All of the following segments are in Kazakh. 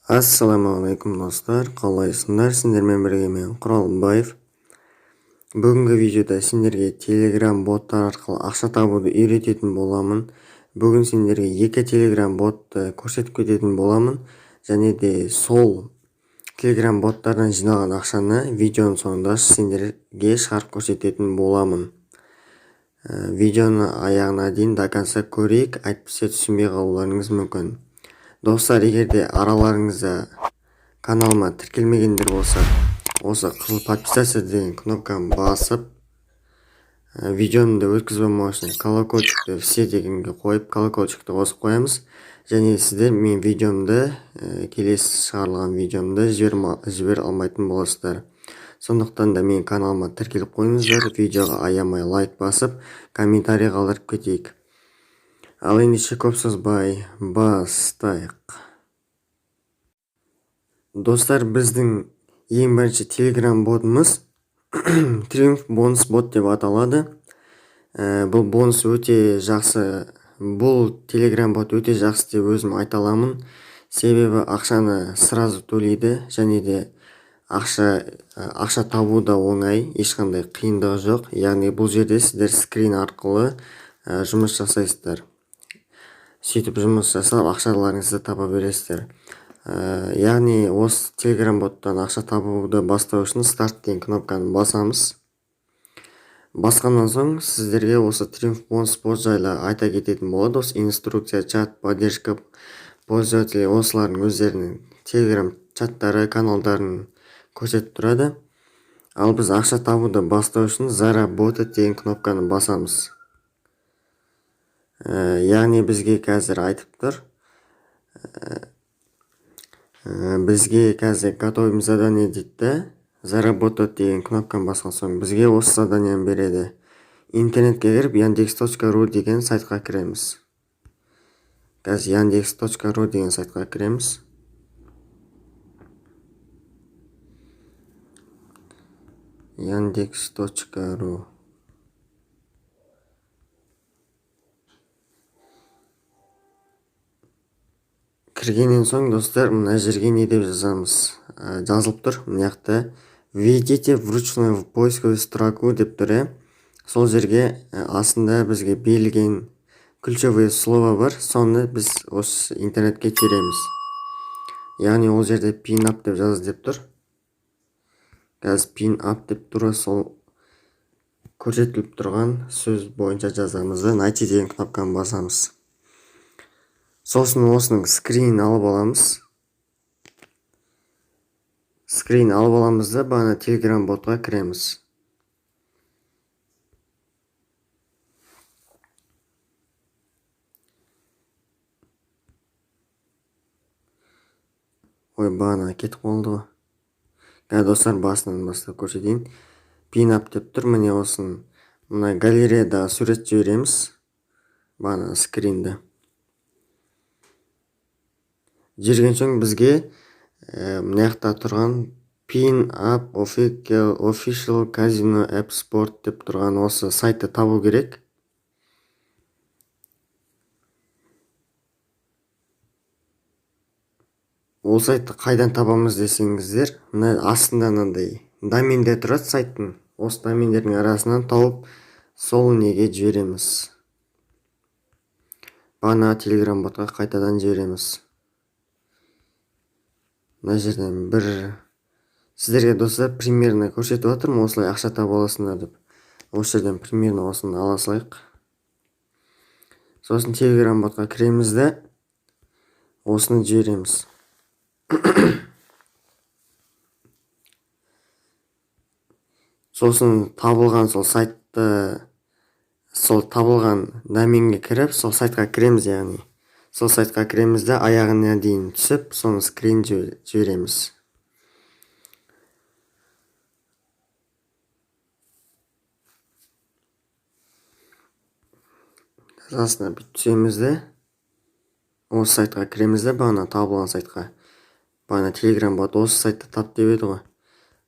Ассаламуалейкум достар, қалайсыңдар? Сендермен бірге мен Құралбаев. Бүгінгі видеода сендерге Telegram боттар арқылы ақша табуды үйрететін боламын. Бүгін сендерге екі Telegram ботты көрсетіп кететін боламын, және де сол Telegram боттардан жиналған ақшаны видеоның соңында сендерге шығарып көрсететін боламын. Видеоны аяғына дейін до конца көрейік, әйтпесе түсінбей қалуларыңыз мүмкін. Достар, егерде араларыңызда каналыма тіркелмегендер болса, осы қызыл подписаться деген кнопканы басып, видеомды өткізбей болмау үшін колокольчикті все дегенге қойып, колокольчикті қосып қоямыз. Және сіздер мен видеомды, келесі шығарылған видеомды жібере алмайтын боласыздар. Сондықтан да мен каналыма тіркеліп қойыңыздар, видеоға аямай лайк басып, комментарий қалдырып кетейік. Ал ендеше көп созбай бастайық. Достар, біздің ең бірінші Telegram ботымыз Triumph бонус бот деп аталады. Бұл бонус өте жақсы. Бұл Telegram бот өте жақсы деп өзім айта аламын. Себебі ақшаны сразу төлейді, және де ақша табу да оңай, ешқандай қиындығы жоқ. Яғни бұл жерде сіздер скрин арқылы жұмыс жасайсыздар. Сөйтіп жұмыс жасап ақшаларыңызды таба бересіздер. Яғни осы Telegram боттан ақша табуды бастау үшін старт деген кнопканы басамыз. Басқаннан соң сіздерге осы Triumph бонус бот жайлы айта кететін болады. Осы инструкция, чат, поддержка пользователей, осылардың өздерінің Telegram чаттары, каналдарын көрсетіп тұрады. Ал біз ақша табуды бастау үшін заработать деген кнопканы басамыз. Яғни бізге қазір айтып тұр. Бізге қазір готовим задание дейді. Заработать деген кнопканы басқан соң бізге осы заданиені береді. Интернетке кіріп yandex.ru деген сайтқа кіреміз. Қазір yandex.ru деген сайтқа кіреміз. yandex.ru. Кіргеннен соң, достар, мына жерге не деп жазамыз? Жазылып тұр, мына жақта введите вручную поисковую строку деп тұр. Сол жерге астында бізге берілген ключевые слова бар, соны біз осы интернетке тереміз. Яғни ол жерде pin up деп жаз деп тұр. Қазір pin up деп тұр, сол көрсетіліп тұрған сөз бойынша жазамыз. Найти деген кнопканы басамыз. Сосын осының скрин алып аламыз. Скрин алып аламыз да бана Telegram ботқа кіреміз. Ой, бана кетіп қалды ғой. Достар, басынан бастап көрсетейін. Pin up деп тұр, міне осын мына галереяда сурет жібереміз. Бана скринді. Жүрген соң бізге мына жақта тұрған pin up official casino app sport деп тұрған осы сайтты табу керек. Ол сайтты қайдан табамыз десеңіздер, мына астында мынандай домендер тұрады сайттың. Осы домендердің арасынан тауып, сол неге жібереміз. Бана Telegram ботқа қайтадан жібереміз. Мына жерден бір сіздерге, достар, примерно көрсетіп жатырмын, осылай ақша таба аласыңдар деп. Осы жерден примерно осыны ала салайық. Сосын Telegram ботқа кіреміз де осыны жібереміз. Сосын табылған сол сайтты, сол табылған доменге кіріп, сол сайтқа кіреміз, яғни. Сол сайтқа кіреміз де аяғына дейін түсіп, соны скрин жібереміз. Астына бүйтіп түсеміз де осы сайтқа кіреміз де бана табылған сайтқа. Бана Telegram бот осы сайтты тап деп еді ғой.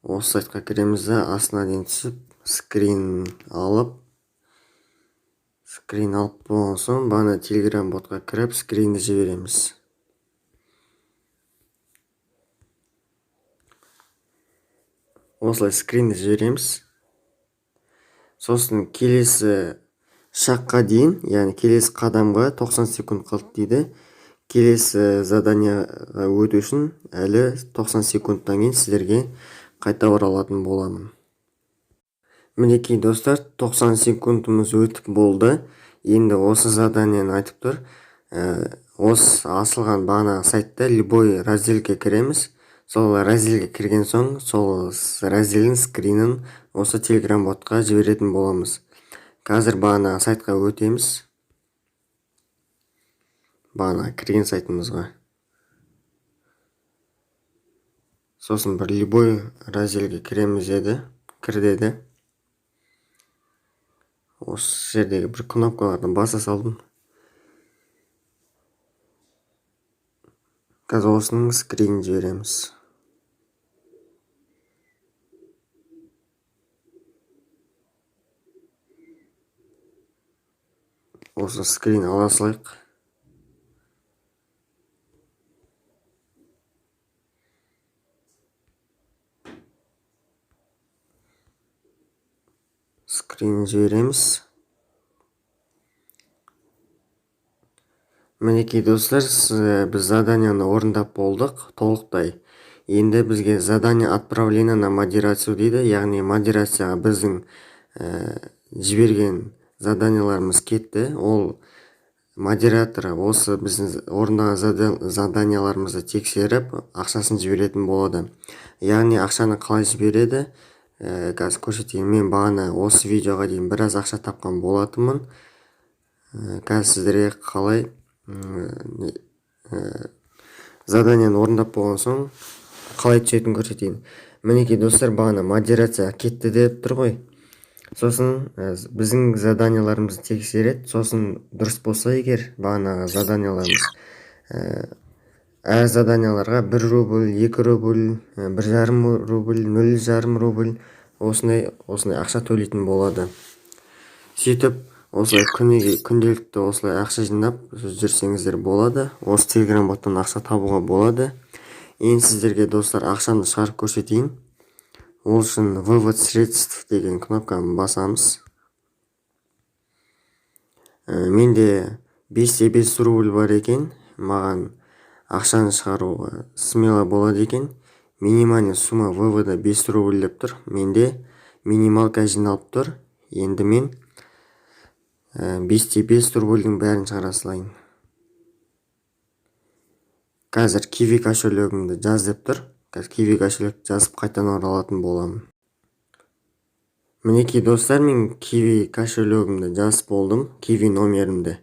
Осы сайтқа кіреміз де астына дейін түсіп, скрин алып болған соң бана Telegram ботқа кіріп скринді жібереміз. осылай скринді жібереміз. Сосын келесі шаққа дейін, яғни келесі қадамға 90 секунд қалды дейді. Келесі заданияға өту үшін әлі 90 секундтан кейін сіздерге қайта оралатын боламын. Мінекей достар, 90 секундымыз өтіп болды. Енді осы заданияны айтып тұр. Осы асылған бағанағы сайтта любой разделге кіреміз. Сол разделге кірген соң, сол разделдің скринін осы Telegram ботқа жіберетін боламыз. Қазір бағанағы сайтқа өтеміз. Бағанағы кірген сайтымызға. Сосын бір любой разделге кіреміз деді. Кір деді. Осы жердегі бір кнопкаларды баса салдым. Қазір осының скринін жібереміз. Осы скрин ала салайық. Скрин жібереміз. Мінекей достар, біз заданияны орындап болдық толықтай. Енді бізге задание отправление на модерацию дейді, яғни модерацияға біздің жіберген заданияларымыз кетті. Ол модератор осы біздің орындаған заданияларымызды тексеріп, ақшасын жіберетін болады. Яғни ақшаны қалай жібереді? Қазір көрсетейін. Мен бағана осы видеоға дейін біраз ақша тапқан болатынмын. Қазір сіздерге қалай заданияны орындап болған соң қалай түсетінін көрсетейін. Мінекей достар, бағана модерация кетті деп тұр ғой. Сосын біздің заданияларымызды тексереді. Сосын дұрыс болса егер бағанағы заданияларымыз, әр заданияларға 1 рубль, 2 рубль, 1,5 рубль, 0,5 рубль осындай ақша төлейтін болады. Сөйтіп осылай күнделікті осылай ақша жинап жүрсеңіздер болады. Осы Telegram боттан ақша табуға болады. Енді сіздерге достар ақшаны шығарып көрсетейін. Ол үшін вывод средств деген кнопканы басамыз. Менде 5 рубль бар екен. Маған ақшаны шығаруға смело болады екен. Минимальный сумма вывода 5 рубль деп тұр. Менде минималка жиналып тұр. Енді мен 5 рубльдің бәрін шығара салайын. Қазір Kiwi кошелегімді жаз деп тұр. Қазір Kiwi кошелекті жазып қайтан оралатын боламын. Мінекей достар, мен Kiwi кошелегімді жазып болдым, Kiwi номерімді.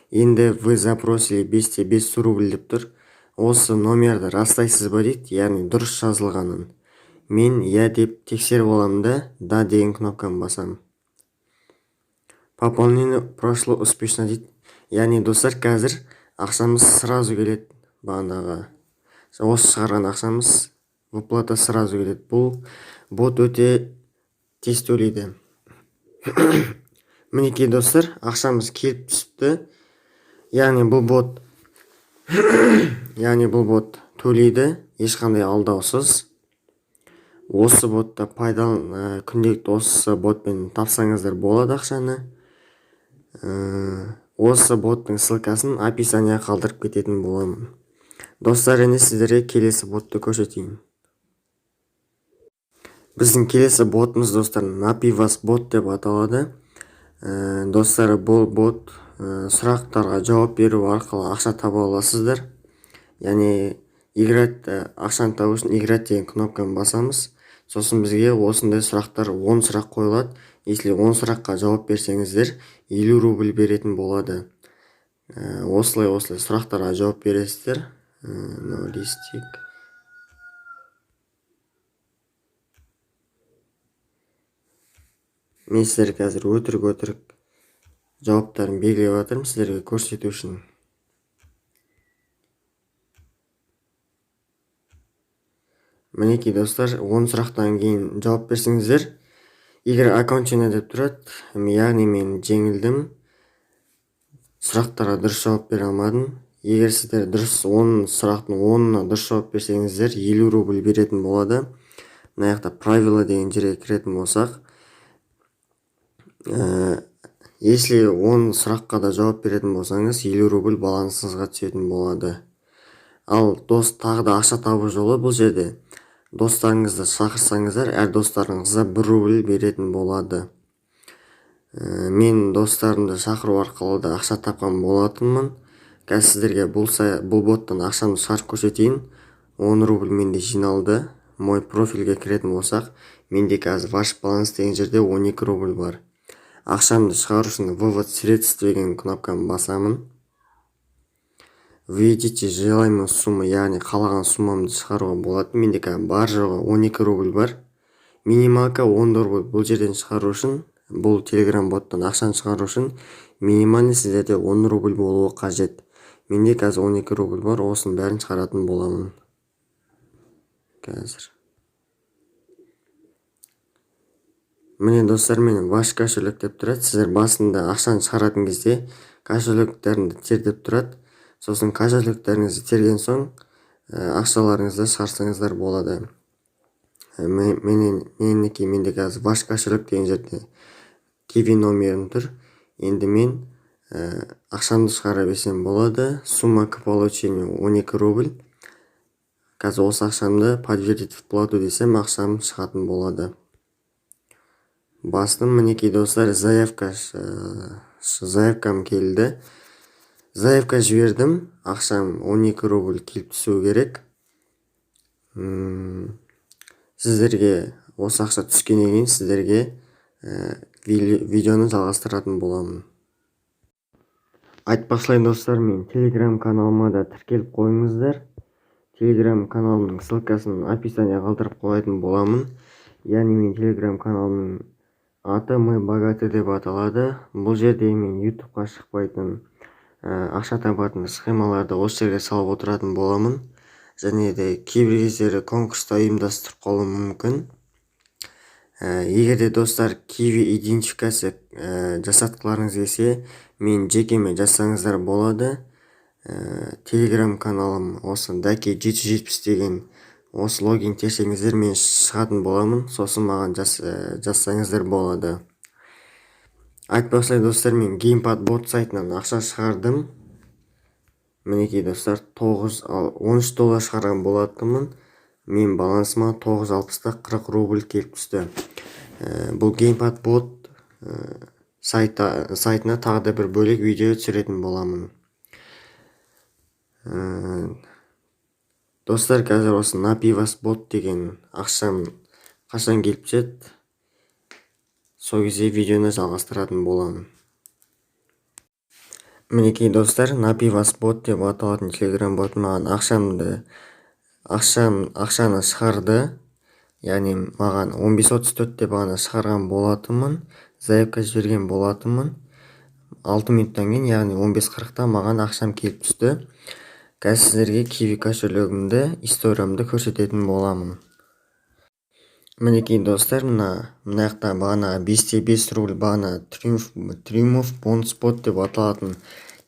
Енді вы запросили 5 рубль деп тұр. Осы номерді растайсыз ба дейді, яғни дұрыс жазылғанын. Мен я деп тексеріп оламын да деген кнопканы басамын. Пополнение прошло успешно дейді. Яғни достар, қазір ақшамыз сразу келеді бағанағы. Осы шығарған ақшамыз выплата сразу келеді. Бұл бот өте тез төлейді. Мінекей достар, ақшамыз келіп түсіпті. Яғни бұл бот төлейді, ешқандай алдаусыз. Осы ботта күнделікті осы ботпен тапсаңыздар болады ақшаны. Осы боттың ссылкасын описанияға қалдырып кететін боламын. Достар, енді сіздерге келесі ботты көрсетейін. Біздің келесі ботымыз достар Napivas бот деп аталады. Достар, бұл бот сұрақтарға жауап беру арқылы ақша таба аласыздар. Яғни ақшаны табу үшін играть деген кнопканы басамыз. Сосын бізге осындай сұрақтар 10 сұрақ қойылады. Если 10 сұраққа жауап берсеңіздер 50 рубль беретін болады. Осылай сұрақтарға жауап бересіздер. Мен сіздерге қазір өтірік жауаптарын белгілеп жатырмын сіздерге көрсету үшін. Мінекей достар, 10 сұрақтан кейін жауап берсеңіздер, егер окончено деп тұрады, яғни мен жеңілдім, сұрақтарға дұрыс жауап бере алмадым. Егер сіздер дұрыс 10 сұрақтың 10-на дұрыс жауап берсеңіздер 50 рубль беретін болады. мына жақта правила деген жерге кіретін болсақ, если 10 сұраққа да жауап беретін болсаңыз 50 рубль балансыңызға түсетін болады. Ал тағы да ақша табу жолы бұл жерде достарыңызды шақырсаңыздар, әр достарыңызға 1 рубль беретін болады. Мен достарымды шақыру арқылы да ақша тапқан болатынмын. Қазір сіздерге бұл боттан ақшамды шығарып көрсетейін. 10 рубль менде жиналды. Мой профильге кіретін болсақ, менде қазір ваш баланс деген жерде 12 рубль бар. Ақшамды шығару үшін вывод средств деген кнопканы басамын. Введите желаемую сумму, яғни қалаған суммамды шығаруға болады. Менде қазір бар жоғы 12 рубль бар. Минималка 10 рубль. Бұл жерден шығару үшін, бұл телеграм боттан ақшаны шығару үшін минимальный сіздерде 10 рубль болуы қажет. Менде қазір 12 рубль бар, осының бәрін шығаратын боламын. Қазір. Міне достар, менің ваш кошелек деп тұрады. Сіздер басында ақшаны шығаратын кезде кошелектеріңді тер деп тұрады. Сосын кошелектеріңізді терген соң ақшаларыңызды шығарсаңыздар болады. Менде қазір ваш кошелек деген жерде Kiwi номерім тұр. Енді мен ақшамды шығара берсем болады. Сумма к получению 12 рубль. Қазір осы ақшамды подтвердить вплату десем, ақшам шығатын болады. Бастым, мінекей достар, заявкам келді. Заявка жібердім, ақшам 12 рубль келіп түсу керек. Сіздерге осы ақша түскеннен кейін сіздерге видеоны жалғастыратын боламын. Айтпақшылай достар, мен телеграм каналыма да тіркеліп қойыңыздар. Телеграм каналымның ссылкасын описание қалдырып қоятын боламын. Яғни мен телеграм каналымның аты «Мы богаты» деп аталады. Бұл жерде мен ютубқа шықпайтын ақша табатын схемаларды осы жерге салып отыратын боламын. Және де кейбір кездері конкурста ұйымдастырып қалуым мүмкін. Егерде достар Kiwi идентификация жасатқыларыңыз келсе, мен жекеме жазсаңыздар болады. Телеграм каналым осы Даки 770 деген осы логин терсеңіздер, мен шығатын боламын. Сосын маған жазсаңыздар болады. Айтпақшылай достар, мен GamePad бот сайтынан ақша шығардым. Мінекей достар, 13 доллар шығарған болатынмын. Мен балансыма 960-та 40 рубль келіп түсті. Бұл GamePad бот сайтына тағы да бір бөлек видео түсіретін боламын. Достар, қазір осы Napivas бот деген ақшам қашан келіп түседі, сол кезде видеоны жалғастыратын боламын. Мінекей достар, Napivas бот деп аталатын телеграм бот маған ақшаны шығарды. Яғни маған 15.34 деп ғана шығарған болатынмын. Заявка жіберген болатынмын. 6 минуттан кейін, яғни 15.40-та маған ақшам келіп түсті. Қазір сіздерге Kiwi кошелегімді, историямды көрсететін боламын. Мінекей достар, мына жақта бағана 5 рубль бағана Triumph Bonus Bot деп аталатын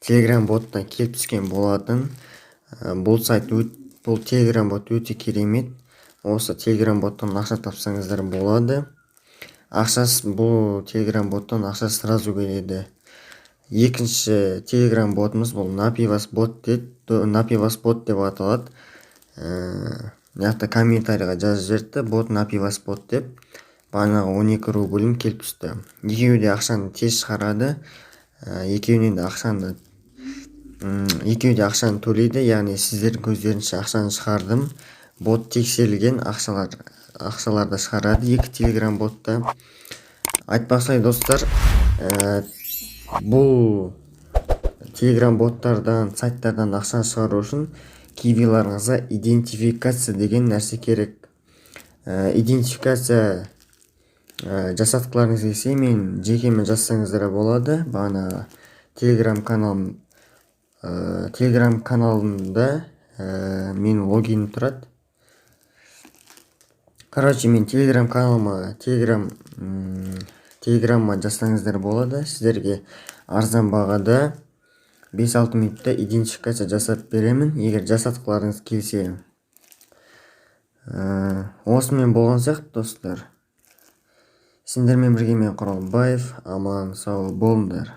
телеграм боттан келіп түскен болатын. Бұл телеграм бот өте керемет. Осы телеграм боттан ақша тапсаңыздар болады. Бұл телеграм боттан ақша сразу келеді. Екінші телеграм ботымыз бұл Napivas бот деп аталады. Мына комментарийға жазып жіберді, бот Napivas бот деп. Бағанағы 12 рубльім келіп түсті. Екеуі де ақшаны тез шығарады. Екеуі де ақшаны төлейді. Яғни сіздер көздерінше ақшаны шығардым. Бот тексерілген ақшаларды шығарады екі телеграм ботта. Айтпақшылай достар, бұл телеграм боттардан, сайттардан ақша шығару үшін Kiwi'ларыңызға идентификация деген нәрсе керек. Идентификация жасатқыларыңыз келсе, мен жекеме жазсаңыздар болады. Бағана телеграм каналымда мен логин тұрады. Короче, мен телеграмма жазсаңыздар болады. Сіздерге арзан бағада 5-6 минутта идентификация жасап беремін. Егер жасатқыларыңыз келсе, осымен болған сияқты достар. Сендермен бірге мен Құралбаев. Аман сау болыңдар.